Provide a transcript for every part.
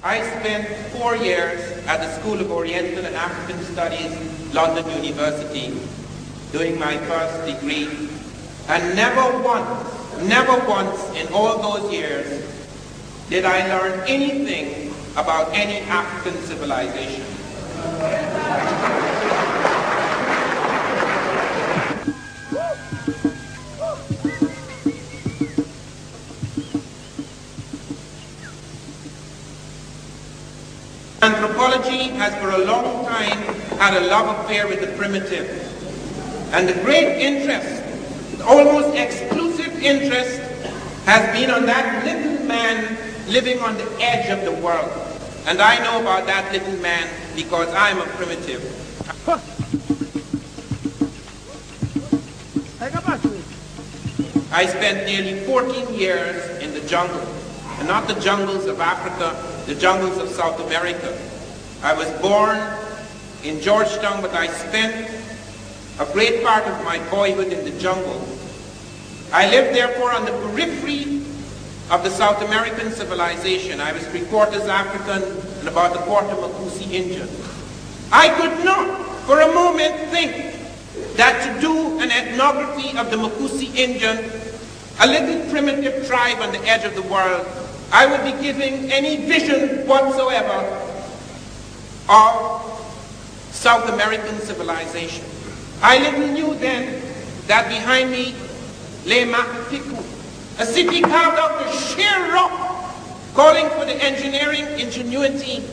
I spent 4 years at the School of Oriental and African Studies, London University, doing my first degree, and never once in all those years did I learn anything about any African civilization. Anthropology has for a long time had a love affair with the primitive. And the great interest, almost exclusive interest, has been on that little man living on the edge of the world. And I know about that little man because I'm a primitive. I spent nearly 14 years in the jungle, and not the jungles of Africa, the jungles of South America. I was born in Georgetown, but I spent a great part of my boyhood in the jungle. I lived therefore on the periphery of the South American civilization. I was 3/4 African and about 1/4 Makusi Indian. I could not for a moment think that to do an ethnography of the Makusi Indian, a little primitive tribe on the edge of the world, I would be giving any vision whatsoever of South American civilization. I little knew then that behind me lay Machu Picchu, a city carved out of sheer rock, calling for the engineering ingenuity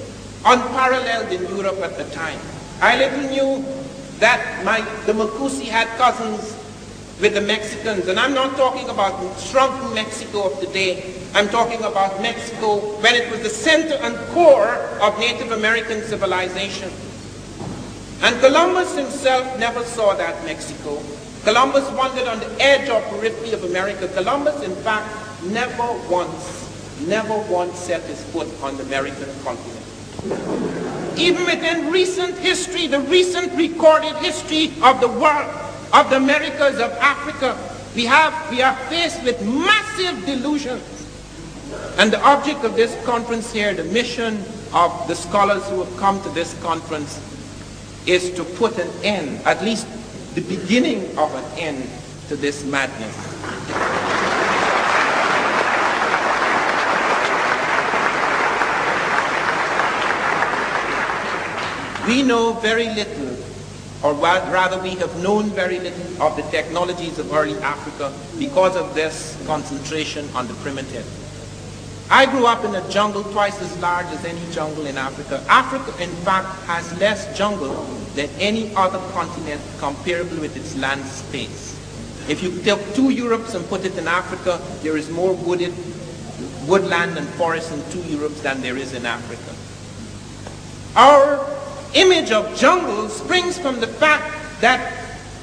unparalleled in Europe at the time. I little knew that the Makusi had cousins with the Mexicans, and I'm not talking about shrunken Mexico of the day. I'm talking about Mexico when it was the center and core of Native American civilization. And Columbus himself never saw that Mexico. Columbus wandered on the edge or periphery of America. Columbus, in fact, never once set his foot on the American continent. Even within recent history, the recent recorded history of the world, of the Americas, of Africa, we are faced with massive delusions. And the object of this conference here, the mission of the scholars who have come to this conference, is to put an end, at least the beginning of an end, to this madness. We know very little, or rather we have known very little of the technologies of early Africa because of this concentration on the primitive. I grew up in a jungle twice as large as any jungle in Africa. Africa, in fact, has less jungle than any other continent comparable with its land space. If you took 2 Europes and put it in Africa, there is more woodland and forest in 2 Europes than there is in Africa. Our image of jungle springs from the fact that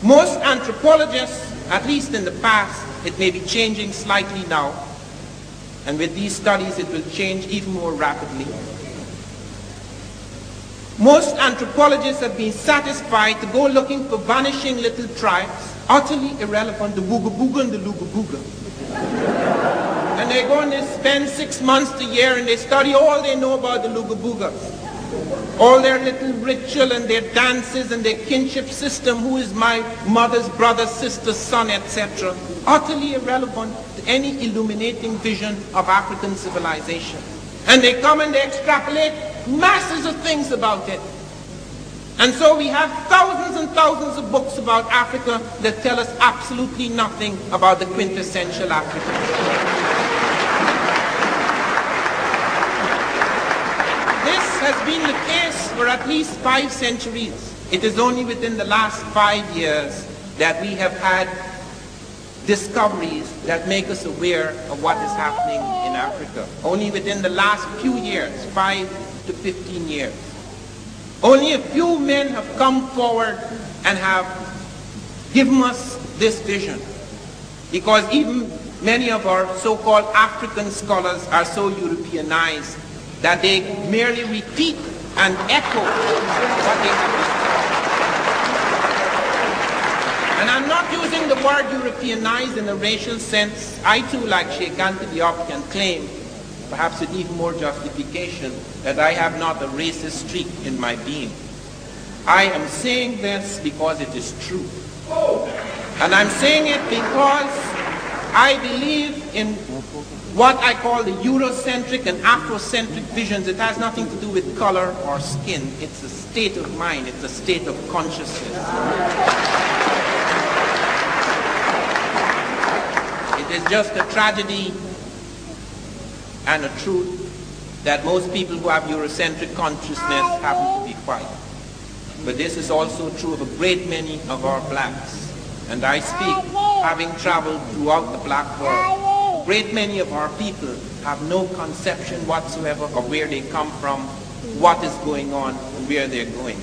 most anthropologists, at least in the past, it may be changing slightly now, and with these studies it will change even more rapidly. Most anthropologists have been satisfied to go looking for vanishing little tribes, utterly irrelevant, the Booga Booga and the Luga Booga. And they go and they spend 6 months to a year and they study all they know about the Luga Boogas. All their little ritual and their dances and their kinship system, who is my mother's brother, sister, son, etc. Utterly irrelevant to any illuminating vision of African civilization. And they come and they extrapolate masses of things about it. And so we have thousands and thousands of books about Africa that tell us absolutely nothing about the quintessential African. Has been the case for at least 5 centuries. It is only within the last 5 years that we have had discoveries that make us aware of what is happening in Africa. Only within the last few years, 5 to 15 years. Only a few men have come forward and have given us this vision. Because even many of our so-called African scholars are so Europeanized that they merely repeat and echo what they have discovered. And I'm not using the word Europeanized in a racial sense. I too, like Sheikh Anta Diop, can claim perhaps with even more justification, that I have not a racist streak in my being. I am saying this because it is true. And I'm saying it because I believe in what I call the Eurocentric and Afrocentric visions. It has nothing to do with color or skin. It's a state of mind. It's a state of consciousness. It is just a tragedy and a truth that most people who have Eurocentric consciousness happen to be white. But this is also true of a great many of our blacks. And I speak, having traveled throughout the black world, a great many of our people have no conception whatsoever of where they come from, what is going on, and where they're going.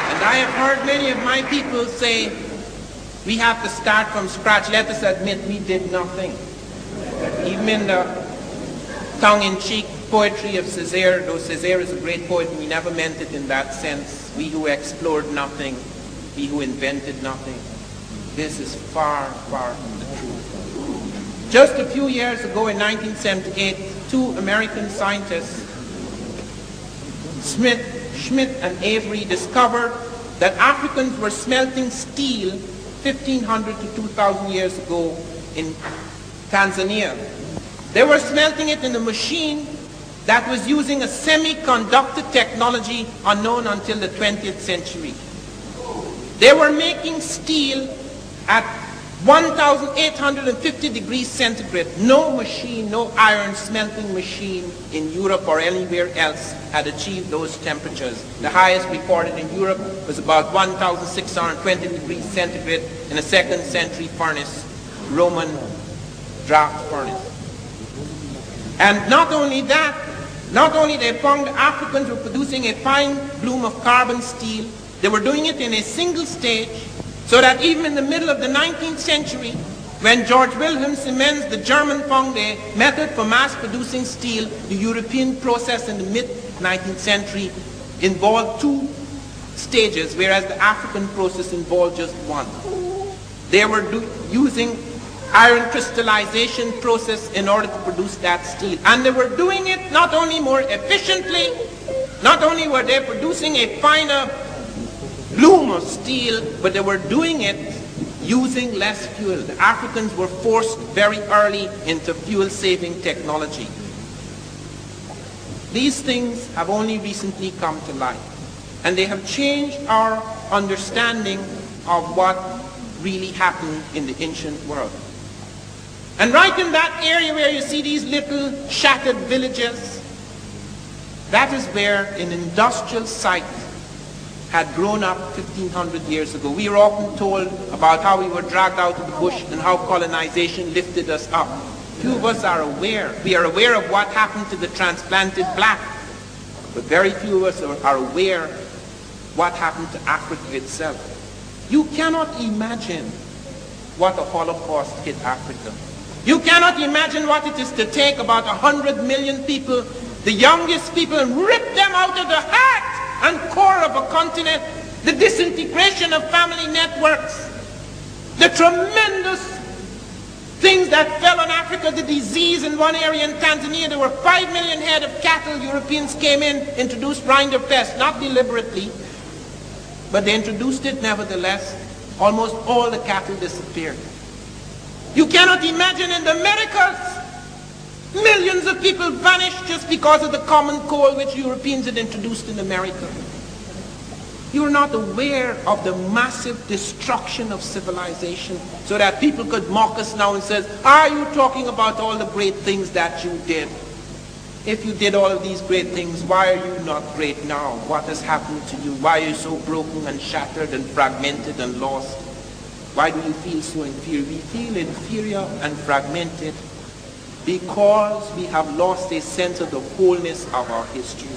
And I have heard many of my people say, we have to start from scratch. Let us admit we did nothing. Even in the tongue-in-cheek poetry of Césaire, though Césaire is a great poet, we never meant it in that sense. We who explored nothing, we who invented nothing. This is far, far from the truth. Just a few years ago in 1978, two American scientists, Schmidt and Avery, discovered that Africans were smelting steel 1,500 to 2,000 years ago in Tanzania. They were smelting it in a machine that was using a semiconductor technology unknown until the 20th century. They were making steel at 1,850 degrees centigrade. No machine, no iron smelting machine in Europe or anywhere else had achieved those temperatures. The highest recorded in Europe was about 1,620 degrees centigrade in a second century furnace, Roman draft furnace. And not only that, not only they found the Africans were producing a fine bloom of carbon steel, they were doing it in a single stage, so that even in the middle of the 19th century, when George Wilhelm Siemens, the German, found a method for mass producing steel, the European process in the mid-19th century involved two stages, whereas the African process involved just one. They were using iron crystallization process in order to produce that steel. And they were doing it not only more efficiently, not only were they producing a finer bloom of steel, but they were doing it using less fuel. The Africans were forced very early into fuel-saving technology. These things have only recently come to light, and they have changed our understanding of what really happened in the ancient world. And right in that area where you see these little shattered villages, that is where an industrial site had grown up 1,500 years ago. We are often told about how we were dragged out of the bush and how colonization lifted us up. Few of us are aware. We are aware of what happened to the transplanted black, but very few of us are aware what happened to Africa itself. You cannot imagine what a Holocaust hit Africa. You cannot imagine what it is to take about 100 million people, the youngest people, and rip them out of the heart and core of a continent, the disintegration of family networks, the tremendous things that fell on Africa, the disease in one area in Tanzania. There were 5 million head of cattle. Europeans came in, introduced rinderpest, not deliberately, but they introduced it nevertheless. Almost all the cattle disappeared. You cannot imagine in the Americas, millions of people vanished just because of the common coal which Europeans had introduced in America. You are not aware of the massive destruction of civilization, so that people could mock us now and say, are you talking about all the great things that you did? If you did all of these great things, why are you not great now? What has happened to you? Why are you so broken and shattered and fragmented and lost? Why do you feel so inferior? We feel inferior and fragmented because we have lost a sense of the wholeness of our history.